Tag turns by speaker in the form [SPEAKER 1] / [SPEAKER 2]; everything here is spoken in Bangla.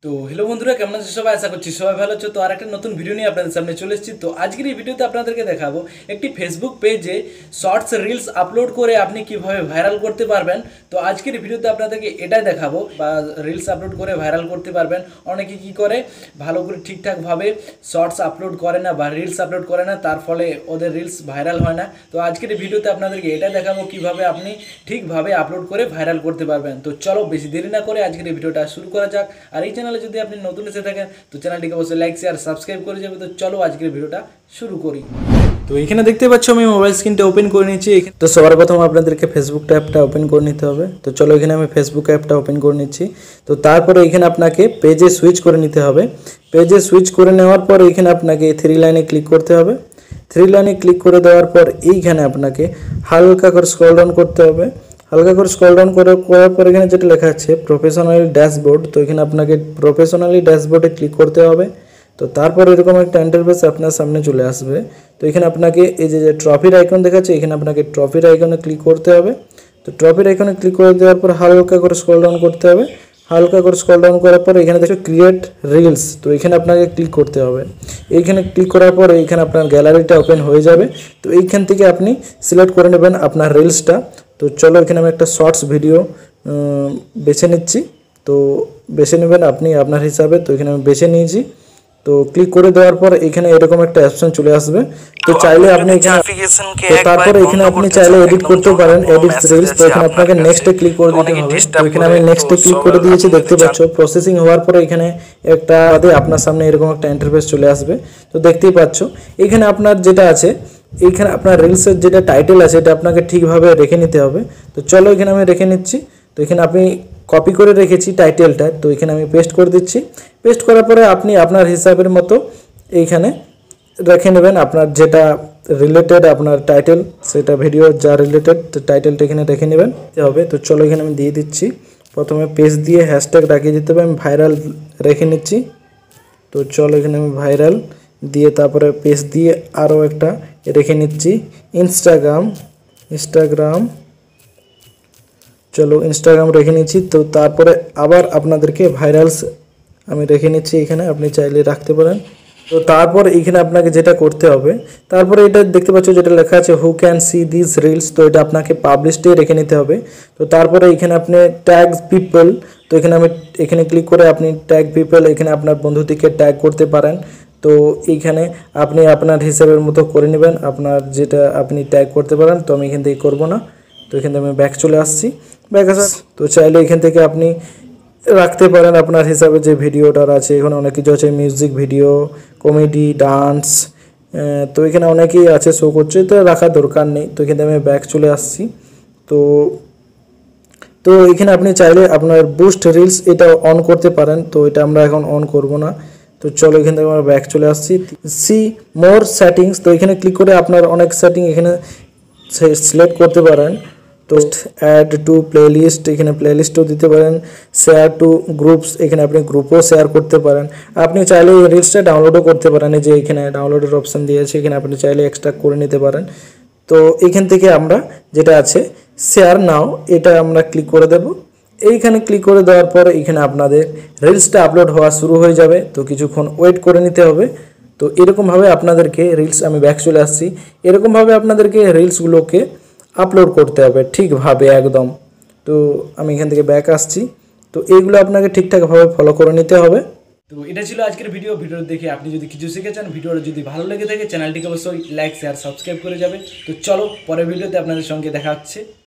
[SPEAKER 1] তো হ্যালো বন্ধুরা, কেমন আছো সবাই? আশা করছি সবাই ভালো আছো। তো আর একটা নতুন ভিডিও নিয়ে আপনাদের সামনে চলে এসেছি। তো আজকের এই ভিডিওতে আপনাদেরকে দেখাবো একটি ফেসবুক পেজে শর্টস রিলস আপলোড করে আপনি কিভাবে ভাইরাল করতে পারবেন। তো আজকের এই ভিডিওতে আপনাদেরকে এটাই দেখাবো, বা রিলস আপলোড করে ভাইরাল করতে পারবেন। অনেকে কি করে, ভালো করে ঠিকঠাকভাবে শর্টস আপলোড করে না বা রিলস আপলোড করে না, তার ফলে ওদের রিলস ভাইরাল হয় না। তো আজকের এই ভিডিওতে আপনাদেরকে এটাই দেখাবো কিভাবে আপনি ঠিকভাবে আপলোড করে ভাইরাল করতে পারবেন। তো চলো বেশি দেরি না করে আজকের এই ভিডিওটা শুরু করা যাক। আর এই চ্যানেলে যদি আপনি নতুন এসে থাকেন তো চ্যানেলটিকে অবশ্যই লাইক শেয়ার সাবস্ক্রাইব করে যাবে। তো চলো আজকের ভিডিওটা শুরু করি। তো এখানে দেখতে পাচ্ছ আমি মোবাইল স্ক্রিনটা ওপেন করে নিচ্ছি। তো সবার প্রথম আপনাদেরকে ফেসবুক অ্যাপটা ওপেন করে নিতে হবে। তো চলো এখানে আমি ফেসবুক অ্যাপটা ওপেন করে নিচ্ছি। তো তারপরে এখানে আপনাকে পেজে সুইচ করে নিতে হবে। পেজে সুইচ করে নেওয়ার পর এখানে আপনাকে থ্রি লাইনে ক্লিক করতে হবে। থ্রি লাইনে ক্লিক করে দেওয়ার পর এইখানে আপনাকে হালকা করে স্ক্রল ডাউন করতে হবে। হালকা করে স্ক্রল ডাউন করার পর এখানে যেটা লেখা আছে প্রফেশনালি ড্যাশবোর্ড, তো এখানে আপনাকে প্রফেশনালি ড্যাশবোর্ডে ক্লিক করতে হবে। তো তারপর এরকম একটা ইন্টারফেস আপনার সামনে চলে আসবে। তো এখানে আপনাকে এই যে ট্রফির আইকন দেখাচ্ছে, এখানে আপনাকে ট্রফির আইকনে ক্লিক করতে হবে। তো ট্রফির আইকনে ক্লিক করে দেওয়ার পর হালকা করে স্ক্রল ডাউন করতে হবে। হালকা করে স্ক্রল ডাউন করার পর এখানে দেখো ক্রিয়েট রিলস, তো এখানে আপনাকে ক্লিক করতে হবে। এইখানে ক্লিক করার পর এইখানে আপনার গ্যালারিটা ওপেন হয়ে যাবে। তো এইখান থেকে আপনি সিলেক্ট করে নেবেন আপনার রিলসটা। তো চলো এখানে আমি একটা শর্টস ভিডিও বেছে নিচ্ছি। তো বেছে নেবেন আপনি আপনার হিসাবে। তো এখানে আমি বেছে নিয়েছি। তো ক্লিক করে দেওয়ার পর এখানে এরকম একটা অপশন চলে আসবে। তো চাইলে আপনি এখানে তো তারপরে এখানে আপনি চাইলে এডিট করতেও পারেন, এডিট রিলস। তো এখানে আপনাকে নেক্সটে ক্লিক করে দিতে হবে। তো এখানে আমি নেক্সটে ক্লিক করে দিয়েছি, দেখতে পাচ্ছ প্রসেসিং হওয়ার পরে এখানে একটা আপনার সামনে এরকম একটা ইন্টারফেস চলে আসবে। তো দেখতেই পাচ্ছ এখানে আপনার যেটা আছে, এইখানে আপনার রিলসের যেটা টাইটেল আছে এটা আপনাকে ঠিকভাবে রেখে নিতে হবে। তো চলো এখানে আমি রেখে নিচ্ছি। তো এখানে আপনি কপি করে রেখেছি টাইটেলটা, তো এখানে আমি পেস্ট করে দিচ্ছি। পেস্ট করার পরে আপনি আপনার হিসাবের মতো এইখানে রেখে নেবেন আপনার যেটা রিলেটেড আপনার টাইটেল, সেটা ভিডিও যা রিলেটেড টাইটেলটা এখানে রেখে নেবেন হবে। তো চলো এখানে আমি দিয়ে দিচ্ছি। প্রথমে পেজ দিয়ে হ্যাশট্যাগ রাখিয়ে দিতে হবে, আমি ভাইরাল রেখে নিচ্ছি। তো চলো এখানে আমি ভাইরাল দিয়ে তারপরে পেজ দিয়ে আরও একটা রেখে নিচ্ছি ইনস্টাগ্রাম। চলো ইনস্টাগ্রাম রেখে নিচ্ছি। তো তারপরে আবার আপনাদেরকে ভাইরালস আমি রেখে নিচ্ছি, এখানে আপনি চাইলে রাখতে পারেন। তো তারপর এইখানে আপনাকে যেটা করতে হবে, তারপরে এটা দেখতে পাচ্ছ যেটা লেখা আছে who can see this reels, তো এটা আপনাকে পাবলিশডে রেখে নিতে হবে। তো তারপরে এখানে আপনি ট্যাগ পিপল, তো এখানে ক্লিক করে আপনি ট্যাগ পিপল, এখানে আপনার বন্ধুটিকে ট্যাগ করতে পারেন। তো এইখানে আপনি আপনার হিসাবের মতো করে নেবেন, আপনার যেটা আপনি ট্যাগ করতে পারেন। তো আমি এখান থেকে করবো না। তো এখান থেকে আমি ব্যাক চলে আসছি। ব্যাক আসা তো চাইলে এখান থেকে আপনি রাখতে পারেন আপনার হিসাবে যে ভিডিওটার আছে। এখানে অনেক কিছু আছে, মিউজিক ভিডিও, কমেডি, ডান্স। তো এখানে অনেকেই আছে শো করছে, তো রাখার দরকার নেই। তো এখানে আমি ব্যাক চলে আসছি। তো তো এখানে আপনি চাইলে আপনার বুস্ট রিলস এটা অন করতে পারেন। তো এটা আমরা এখন অন করব না। তো চলো এখান থেকে আমরা ব্যাক চলে আসছি। সি মোর সেটিংস, তো এখানে ক্লিক করে আপনার অনেক সেটিং এখানে সিলেক্ট করতে পারেন। তো অ্যাড টু প্লেলিস্ট, এখানে প্লেলিস্টও দিতে পারেন। শেয়ার টু গ্রুপস, এখানে আপনি গ্রুপও শেয়ার করতে পারেন। আপনি চাইলে এই রিলসটা ডাউনলোডও করতে পারেন, এই যে এখানে ডাউনলোডের অপশান দিয়েছে, এখানে আপনি চাইলে এক্সট্রাক্ট করে নিতে পারেন। তো এখান থেকে আমরা যেটা আছে শেয়ার নাও, এটা আমরা ক্লিক করে দেব। এইখানে ক্লিক করে দেওয়ার পর এখানে আপনাদের রিলসটা আপলোড হওয়া শুরু হয়ে যাবে। তো কিছুক্ষণ ওয়েট করে নিতে হবে। তো এরকমভাবে আপনাদেরকে রিলস, আমি ব্যাক চলে আসছি, এরকমভাবে আপনাদেরকে রিলসগুলোকে আপলোড করতে হবে ঠিকভাবে একদম। তো আমি এখান থেকে ব্যাক আসছি। তো এইগুলো আপনাকে ঠিকঠাকভাবে ফলো করে নিতে হবে। তো এটা ছিল আজকের ভিডিও দেখে আপনি যদি কিছু শিখেছেন, ভিডিওটা যদি ভালো লেগে থাকে চ্যানেলটিকে অবশ্যই লাইক শেয়ার সাবস্ক্রাইব করে যাবে। তো চলো পরের ভিডিওতে আপনাদের সঙ্গে দেখা হচ্ছে।